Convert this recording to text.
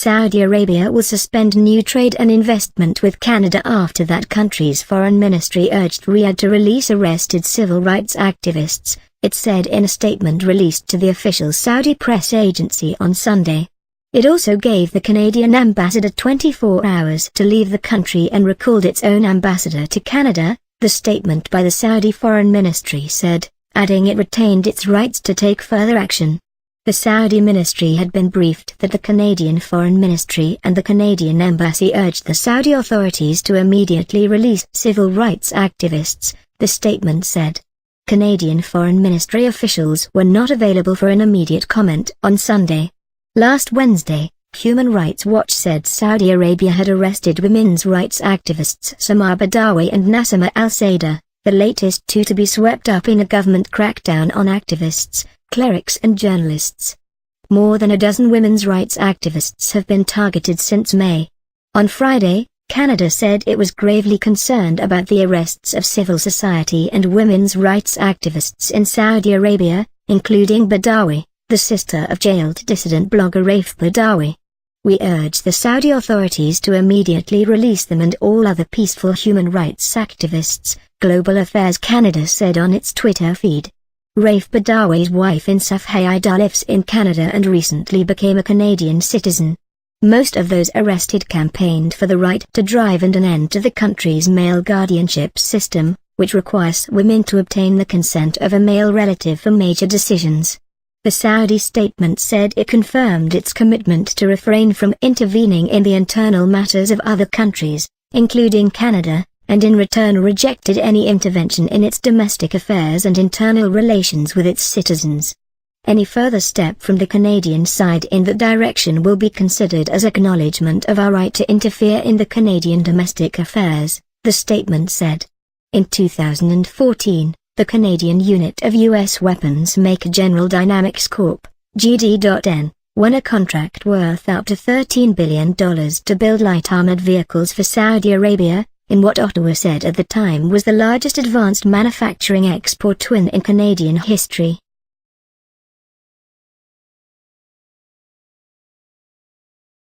Saudi Arabia will suspend new trade and investment with Canada after that country's foreign ministry urged Riyadh to release arrested civil rights activists, it said in a statement released to the official Saudi press agency on Sunday. It also gave the Canadian ambassador 24 hours to leave the country and recalled its own ambassador to Canada, the statement by the Saudi Foreign Ministry said, adding it retained its rights to take further action. The Saudi ministry had been briefed that the Canadian Foreign Ministry and the Canadian Embassy urged the Saudi authorities to immediately release civil rights activists, the statement said. Canadian Foreign Ministry officials were not available for an immediate comment on Sunday. Last Wednesday, Human Rights Watch said Saudi Arabia had arrested women's rights activists Samar Badawi and Nassima al-Sayda, the latest two to be swept up in a government crackdown on activists, clerics and journalists. More than a dozen women's rights activists have been targeted since May. On Friday, Canada said it was gravely concerned about the arrests of civil society and women's rights activists in Saudi Arabia, including Badawi, the sister of jailed dissident blogger Raif Badawi. We urge the Saudi authorities to immediately release them and all other peaceful human rights activists, Global Affairs Canada said on its Twitter feed. Raif Badawi's wife Insaf Hayida lives in Canada and recently became a Canadian citizen. Most of those arrested campaigned for the right to drive and an end to the country's male guardianship system, which requires women to obtain the consent of a male relative for major decisions. The Saudi statement said it confirmed its commitment to refrain from intervening in the internal matters of other countries, including Canada, and in return rejected any intervention in its domestic affairs and internal relations with its citizens. Any further step from the Canadian side in that direction will be considered as acknowledgement of our right to interfere in the Canadian domestic affairs, the statement said. In 2014, the Canadian unit of U.S. weapons maker General Dynamics Corp., GD.N., won a contract worth up to $13 billion to build light armored vehicles for Saudi Arabia, in what Ottawa said at the time was the largest advanced manufacturing export win in Canadian history.